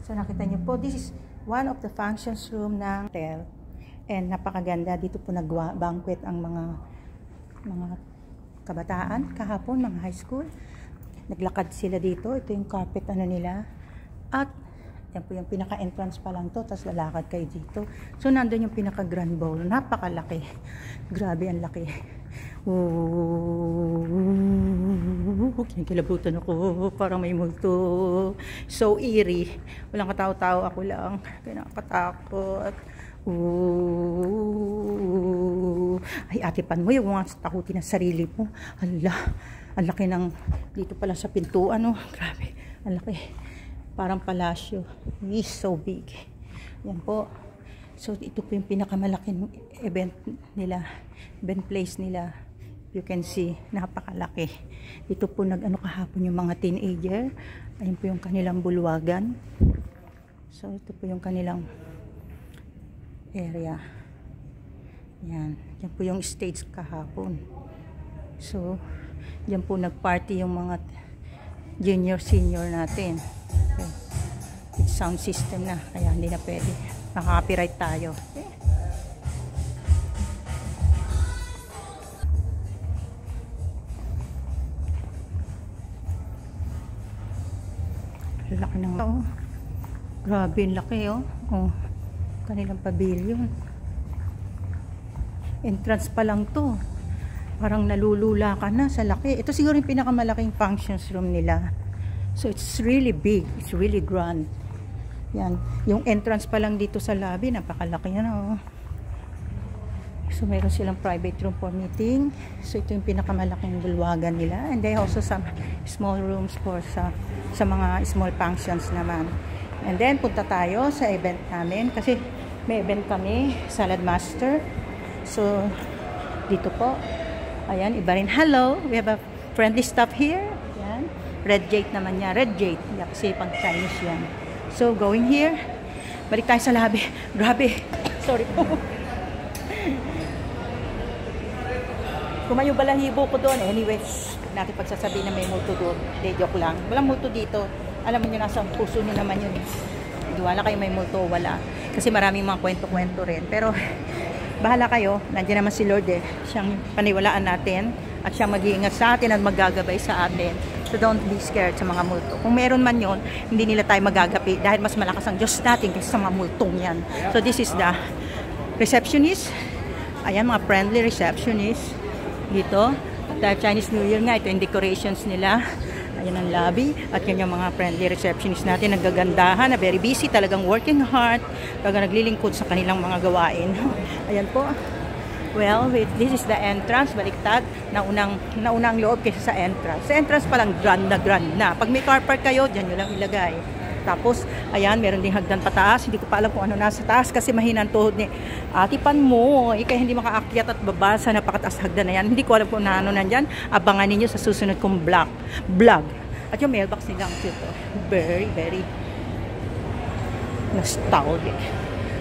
So nakita niyo po, this is one of the functions room ng hotel. And napakaganda. Dito po nag-banquet ang mga kabataan kahapon, mga high school. Naglakad sila dito. Ito yung carpet nila. At yan po yung pinaka-entrance pa lang to. Tapos lalakad kayo dito. So nandun yung pinaka-grand bowl. Napakalaki. Grabe ang laki. Kinikilabutan ako. Parang may multo. So eerie. Walang katao-tao. Ako lang. Kinakatakot. Ay, atipan mo. Yung mga takutin ng sarili mo. Hala. Ang laki ng dito pala sa pintuan. Grabe. Ang laki. Parang palasyo. It's so big. Yan po. So, ito po yung pinakamalaking event nila. Event place nila. You can see, napakalaki. Dito po nag-ano kahapon yung mga teenager. Ayun po yung kanilang bulwagan. So, ito po yung kanilang area. Yan. Yan po yung stage kahapon. So, yan po nag-party yung mga junior, senior natin. Okay. With sound system na. Kaya hindi na pwede. Naka-copyright tayo. Okay. Laki ng grabe yung laki kanilang pavilion. Entrance pa lang to. Parang nalulula ka na sa laki. Ito siguro yung pinakamalaking functions room nila. So it's really big. It's really grand. Yan. Yung entrance pa lang dito sa lobby, napakalaki yan. So meron silang private room for meeting. So ito yung pinakamalaking bulwagan nila. And they also some small rooms for sa mga small functions naman. And then punta tayo sa event namin kasi may event kami, Salad Master. So dito po. Ayan, iba rin. Hello, we have a friendly staff here. Ayan. Red Jade naman niya. Red Jade. Kasi pang Chinese yan. So going here. Balik tayo sa lobby. Grabe. Sorry po. Kumayo balahibo ko doon. Anyway, natin pagsasabihin na may multo doon. Hindi, joke lang. Walang multo dito. Alam mo nyo, nasa puso nyo naman yun. Wala kayo may multo, wala. Kasi maraming mga kwento-kwento rin. Pero, bahala kayo. Nandiyan naman si Lord Siyang paniwalaan natin. At siyang mag-iingat sa atin at maggagabay sa atin. So, don't be scared sa mga multo. Kung meron man yun, hindi nila tayo magagapi. Dahil mas malakas ang Diyos natin kaysa sa mga multong yan. So, this is the receptionist. Ayan, mga friendly receptionist. Dito. At Chinese New Year nga, ito yung decorations nila. Ayan ang lobby. At yan yung mga friendly receptionist natin. Nagagandahan, na very busy, talagang working hard. Talagang naglilingkod sa kanilang mga gawain. Ayan po. Well, this is the entrance. Baliktad. Naunang loob kaysa sa entrance. Sa entrance palang grand na. Pag may car park kayo, dyan nyo lang ilagay. Tapos, ayan, meron ding hagdan pataas. Hindi ko pa alam kung ano nasa taas kasi mahina ang tuhod ni atipan mo. Kaya hindi makaakyat at babasa. Napakataas hagdan na yan. Hindi ko alam kung ano nandyan. Abangan ninyo sa susunod kong vlog. At yung mailbox nila ang cute. Very, very nostalgic.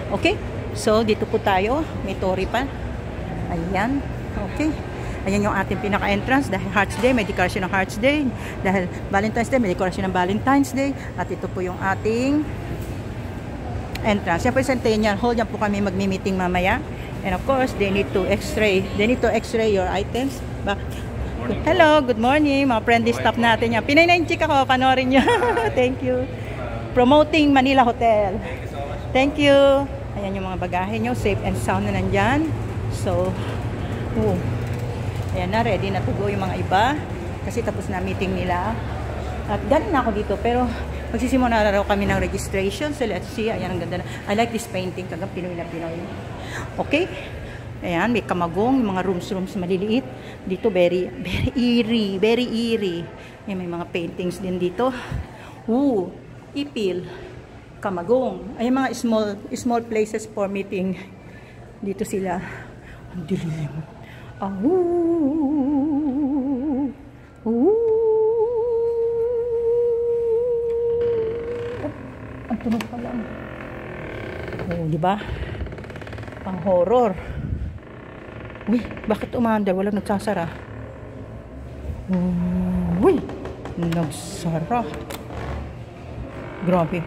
Okay? So, dito po tayo. May tori pa. Ayan. Okay. Ayan yung ating pinaka-entrance dahil Hearts Day, may decoration ng Hearts Day. Dahil Valentine's Day, may decoration ng Valentine's Day. At ito po yung ating entrance. Yan po yung Centennial Hall. Yan po kami magmi-meeting mamaya. And of course, they need to x-ray your items. Hello, good morning. Mga friendly staff natin yan. Pinay na yung chick ako. Panorin nyo. Thank you. Promoting Manila Hotel. Thank you. Ayan yung mga bagahe nyo. Safe and sound na nandyan. So, ayan na, ready na to go yung mga iba. Kasi tapos na meeting nila. At galing na ako dito. Pero magsisimula na raw kami ng registration. So let's see. Ayan, ang ganda na. I like this painting. Tagang Pinoy na Pinoy. Okay. Ayan, may kamagong. Yung mga rooms maliliit. Dito, very eerie. Very eerie. Ayan, may mga paintings din dito. Ipil. Kamagong. Ayan, mga small places for meeting. Dito sila. Ang dilim. Ang tunog pa lang. Diba? Pang horror. Uy, bakit umanda? Walang nagsasara. Uy, nagsara. Grabe.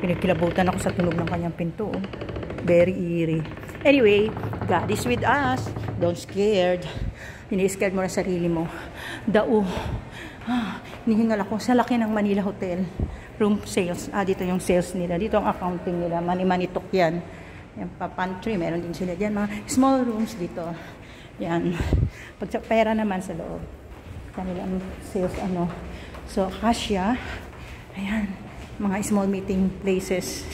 Pinagkilabutan ako sa tunog ng kanyang pinto. Oh. Very eerie. Anyway, God is with us. Don't scared. Ini-scared mo na sarili mo. Dao. Nihingal ako sa laki ng Manila Hotel. Room sales. Dito yung sales nila. Dito ang accounting nila. Manitok yan. Yan pa pantry. Meron din sila dyan. Mga small rooms dito. Yan. Pag sa pera naman sa loob. Kanilang sales ano. So, Acacia. Ayan. Mga small meeting places.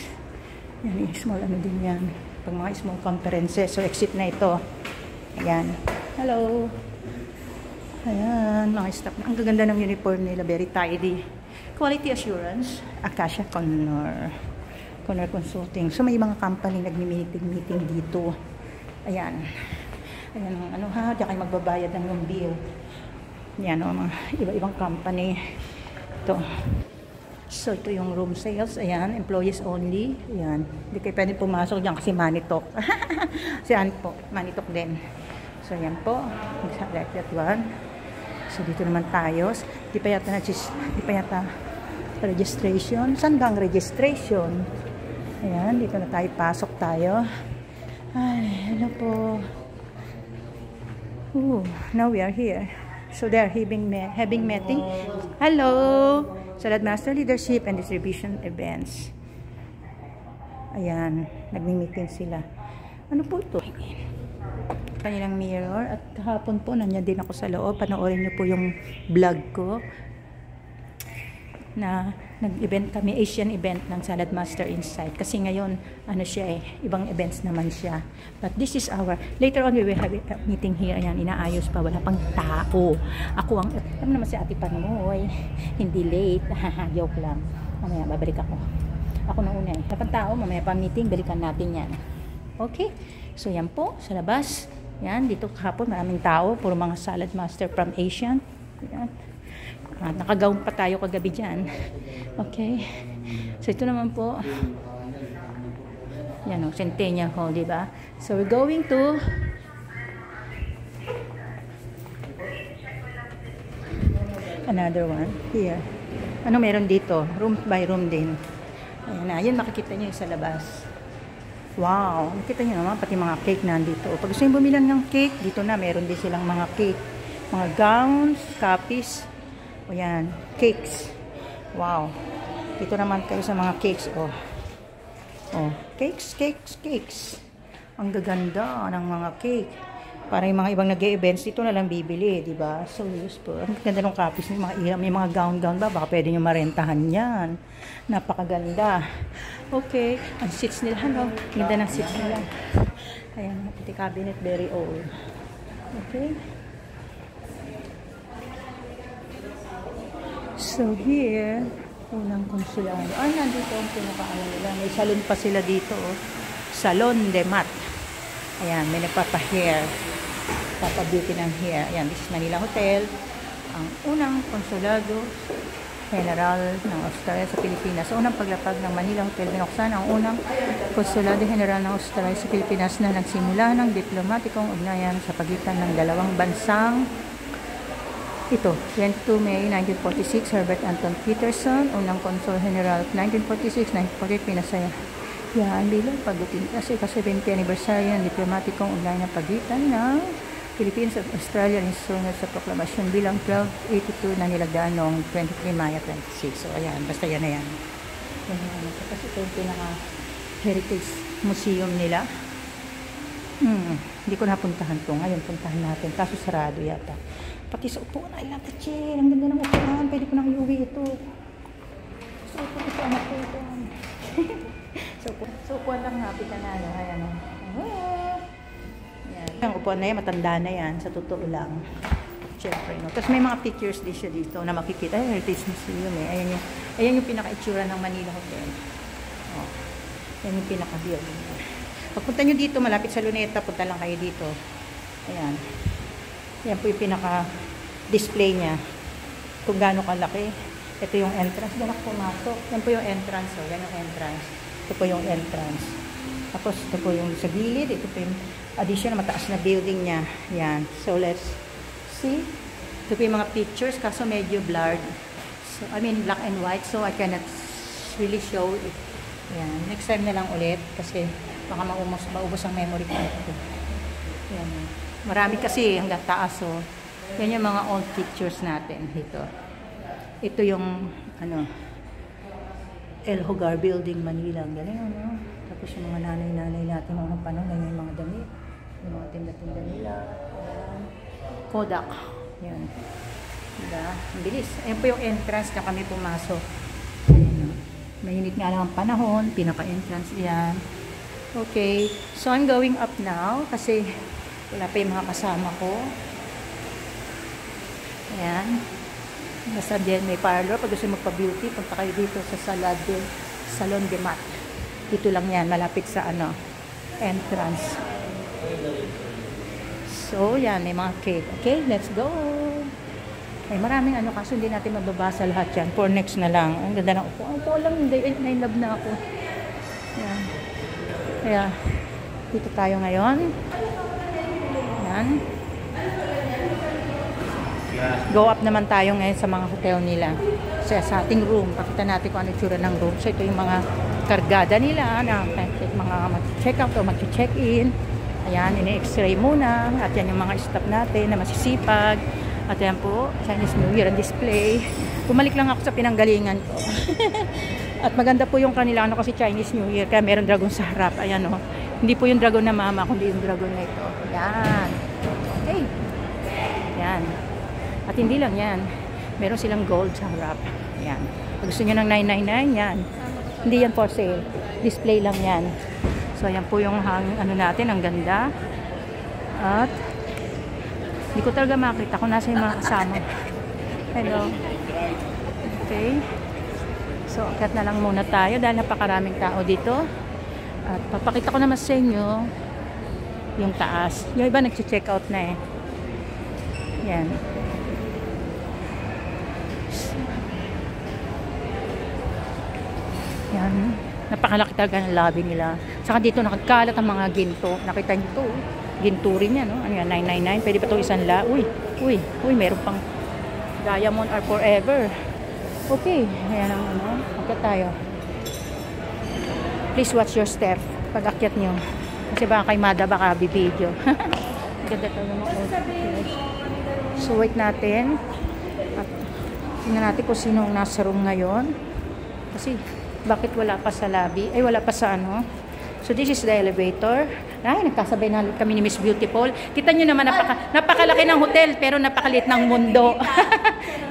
Yan. Small ano din yan. Pag mga small conferences. So, exit na ito. Ayan. Hello. Ayan. Mga staff. Ang gaganda ng uniform nila. Very tidy. Quality assurance. Acacia Connor Consulting. So, may mga company nagmi-meeting dito. Ayan. Ayan ang ano ha. Diyan kayo magbabayad ng yung bill. Yan o. Mga iba-ibang company. Ito. So, ito yung room sales. Ayan, employees only. Ayan. Hindi kayo pwede pumasok dyan kasi manitok. Siyan po, manitok din. So, ayan po. Select that one. So, dito naman tayo. Di pa yata registration. Saan bang registration? Ayan, dito na tayo. Pasok tayo. Ay, ano po. Ooh, now we are here. So, they're having meeting. Hello! Salad Master Leadership and Distribution Events. Ayan, nagmi-meeting sila. Ano po ito? Kanilang mirror. At kahapon po, nandiyan din ako sa loob. Panoorin niyo po yung vlog ko. Na nag-event kami, Asian event ng Salad Master Insight. Kasi ngayon, ano siya ibang events naman siya. But this is later on we will have a meeting here. Ayan, inaayos pa, wala pang tao. Ako ang, alam naman si Ate Panoy, hindi late. Joke lang. Mamaya, babalik ako. Ako na una Wala pang tao, mamaya pa meeting, balikan natin yan. Okay? So, yan po, sa labas. Yan, dito kahapon, maraming tao. Puro mga Salad Master from Asian. Yan. Nakagawn pa tayo kagabi dyan. Okay. So, ito naman po. Yan o, Centennial Hall, diba? So, we're going to another one. Here. Ano meron dito? Room by room din. Ayan na. Yan, makikita nyo sa labas. Wow. Makikita nyo naman, pati mga cake nandito. Pag gusto nyo bumilan ng cake, dito na, meron din silang mga cake. Mga gowns, copies. O yan, cakes. Wow. Dito naman kayo sa mga cakes. Oh, cakes. Ang gaganda ng mga cake. Para yung mga ibang nag-e-events, dito na lang bibili, di ba? So, useful. Ang ganda ng copies. May mga gown ba? Baka pwede nyo marentahan yan. Napakaganda. Okay. Ang seats nila, ano? Ganda ng seats nila. Ayan, pati cabinet, very old. Okay. So, here, unang konsulado. Nandito ang pinakaano nila. May salon pa sila dito. Salon de Mat. Ayan, may nagpapa-hair. Papabeauty ng hair. Ayan, this is Manila Hotel. Ang unang konsulado general ng Australia sa Pilipinas. So, unang paglapag ng Manila Hotel binuksan ang unang konsulado general ng Australia sa Pilipinas na nagsimula ng diplomatikong ugnayan sa pagitan ng dalawang bansang ito, 22 May 1946, Herbert Anton Peterson, unang Consul General 1946-1948, pinasaya. Yan, bilang pagdating kasi 70th anniversary ng diplomatikong ugnayan ng pagitan ng Philippines at Australia na isunod sa proklamasyon bilang 1282 na nilagdaan noong 23 Maya 26. So, ayan, basta yan na yan. Kasi ito yung pinaka-heritage museum nila. Hindi ko napuntahan to. Ngayon, puntahan natin. Kaso sarado yata. Pati sa upuan, I love the chair. Ang ganda ng upuan. Pwede ko nang iuwi ito. So, ito anak ko ito. So, upuan lang happy ka na. Ayan o. Ayan. Ang upuan na yan, matanda na yan. Sa totoo lang. Siyempre, no? Tapos may mga pictures din siya dito na makikita. Ay, Heritage Museum eh. Ayan yung pinaka-itsura ng Manila Hotel. Oh. Ayan yung pinaka-building. Pagpunta nyo dito, malapit sa Luneta, punta lang kayo dito. Ayan. Yan po yung pinaka-display niya. Kung gaano kalaki. Ito yung entrance. Diyan ako pumasok. Yan po yung entrance. So, yan yung entrance. Ito po yung entrance. Tapos, ito po yung sa gilid. Ito po yung addition na mataas na building niya. Yan. So, let's see. Ito po yung mga pictures. Kaso medyo blurred. So, I mean, black and white. So, I cannot really show it. Ayan. Next time na lang ulit kasi baka maubos ang memory card ko. Ayan. Marami kasi hanggang taas. So, yan yung mga old pictures natin dito. Ito yung ano, El Hogar Building, Manila. Galing ano. Tapos yung mga nanay-nanay natin noong panahon, ganyan yung mga damit. Yung mga tinda-tinda nila. Ayan. Kodak. Yan. Diba? Ang bilis. Ayan po yung entrance na kami pumasok. Ayan. Mainit nga lang ang panahon. Pinaka-entrance yan. Okay. So, I'm going up now kasi wala pa yung mga kasama ko. Ayan. Basta din may parlor. Pag gusto magpa-beauty, punta kayo dito sa Salon de Mat. Dito lang yan. Malapit sa ano, entrance. So, yan. May mga cake. Okay, let's go. Ay, maraming ano kaso hindi natin mababasa lahat yan. For next na lang. Ang ganda ng upo. Ang upo lang. Nainlove na ako. Yan. Kaya, dito tayo ngayon. Yan. Go up naman tayo ngayon sa mga hotel nila. Sa ating room. Pakita natin kung ano itsura ng room. So, ito yung mga kargada nila na mga mag-check out o mag-check in. Ayan, ini-x-ray muna. At yan yung mga staff natin na masisipag. At yan po, Chinese New Year ang display. Bumalik lang ako sa pinanggalingan ko. At maganda po yung kanila kasi Chinese New Year. Kaya meron dragon sa harap. Ayan o. Hindi po yung dragon na mama, kundi yung dragon na ito. Ayan. Okay. Ayan. At hindi lang yan. Meron silang gold sa harap. Ayan. Pag gusto nyo ng 999, yan. Hindi yan for sale. Display lang yan. So, ayan po yung ano natin. Ang ganda. At hindi ko talaga makita kung nasa yung mga kasama. Hello. Okay. So, akyat na lang muna tayo dahil napakaraming tao dito. At papakita ko naman sa inyo yung taas. Yung iba nag-check out na eh. Yan. Yan. Napakalaki talaga ng lobby nila. Saka dito nakakalat ang mga ginto. Nakita nyo ito. Ginto rin yan. No? Ano yan? 999. Pwede ba ito isang la? Uy, meron pang diamond are forever. Okay. Ayan ang ano. Akyat tayo. Please watch your step pag akyat nyo. Kasi baka kay Mada baka bibidyo. Ganda ito yung mga. So wait natin. At tingnan natin kung sino nasa room ngayon. Kasi bakit wala pa sa lobby? Ay, wala pa sa ano. So, this is the elevator. Ay, nagkasabay na kami ni Miss Beautiful. Kita nyo naman, napakalaki ng hotel, pero napakalit ng mundo.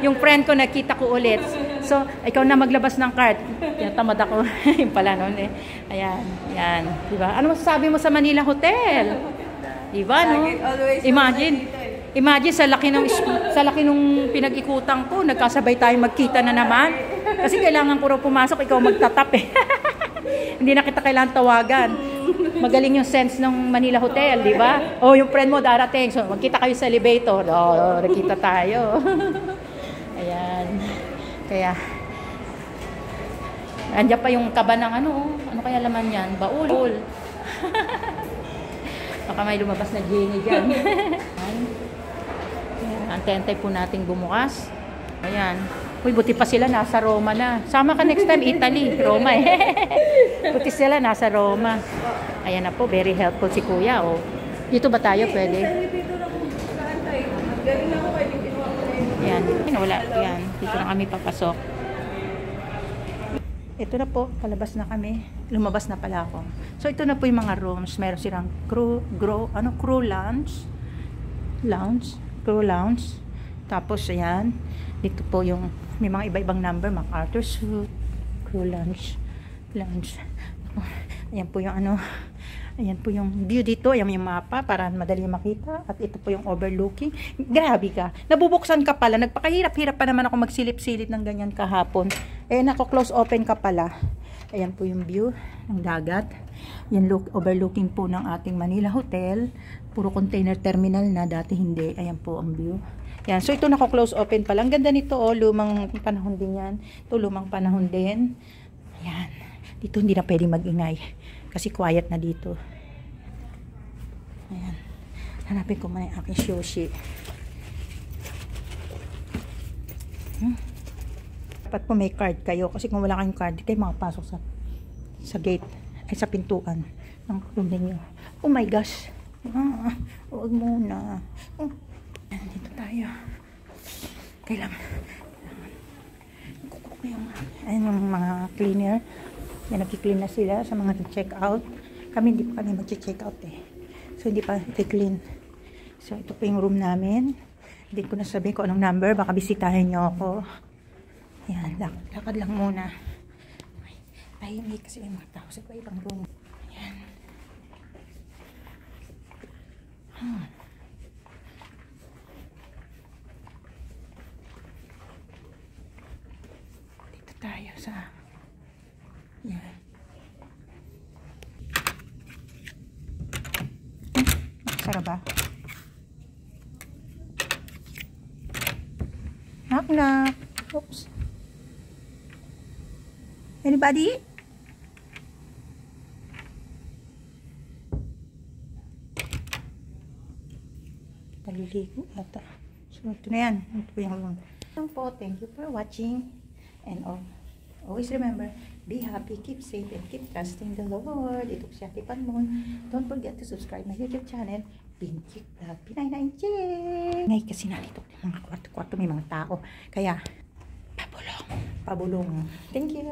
Yung friend ko, nakita ko ulit. So, ikaw na maglabas ng card. Kaya tamad ako. Yung pala noon eh. Ayan, yan. Diba? Ano masasabi mo sa Manila Hotel? Diba, no? Imagine sa laki ng pinag-ikutan ko, nagkasabay tayong magkita na naman. Kasi kailangan ko raw pumasok, ikaw magtatap eh. Hindi na kita kailangan tawagan. Magaling yung sense ng Manila Hotel, di ba? O, yung friend mo darating. So, magkita kayo sa elevator. O, nakita tayo. Ayan. Kaya, andyan pa yung kaba ng ano kaya laman yan? Baul. Baka may lumabas na genie dyan. Antay po nating bumukas. Ayan. Uy, buti pa sila nasa Roma na. Sama ka next time, Italy. Roma eh. Buti sila nasa Roma. Ayan na po, very helpful si Kuya. Oh. Dito ba tayo pwede? Ayan. Wala. Ayan. Dito na kami papasok. Ito na po, palabas na kami. Lumabas na pala ako. So, ito na po yung mga rooms. Meron silang crew lounge. Tapos, ayan. Dito po yung, may mga iba-ibang number. MacArthur Suite, crew lounge. Ayan po yung ano. Ayan po yung view dito. Ayan yung mapa para madali makita. At ito po yung overlooking. Grabe ka. Nabubuksan ka pala. Nagpakahirap-hirap pa naman ako magsilip-silip ng ganyan kahapon. Eh, nako-close open ka pala. Ayan po yung view ng dagat. Yan overlooking po ng ating Manila Hotel. Puro container terminal na. Dati hindi. Ayan po ang view. Yan. So, ito nako-close open pala. Ang ganda nito. Oh, lumang panahon din yan. Ito lumang panahon din. Ayan. Dito hindi na pwedeng mag-ingay. Kasi quiet na dito. Ayan. Hanapin ko muna yung aking sushi. Dapat po may card kayo. Kasi kung wala kayong card, di kayo makapasok sa gate, ay sa pintuan ng room ninyo. Oh my gosh. Huwag muna. Dito tayo. Kailangan. Kukuha yung, yung mga cleaner. May nag-clean na sila sa mga check out. Kami hindi pa kami mag-check out eh. So hindi pa i-clean. So ito po yung room namin. Hindi ko na sabihin kung anong number. Baka bisitahin nyo ako. Yan, lakad lang muna. Tahimik kasi may mga tao sa ibang room. Yan. Dito tayo sa... Yan. Nakasara ba? Knock knock. Oops. Anybody? Naliligo yata. So, ito na yan. Ito po yung room. Thank you for watching. And always remember, be happy, keep safe, and keep trusting the Lord. Ito po si Ate Panmon. Don't forget to subscribe my YouTube channel, Pinchik Vlog Pinay na Inchik. Ngayon kasi nalito mga kwarto-kwarto may mga tao. Kaya, pabulong. Thank you.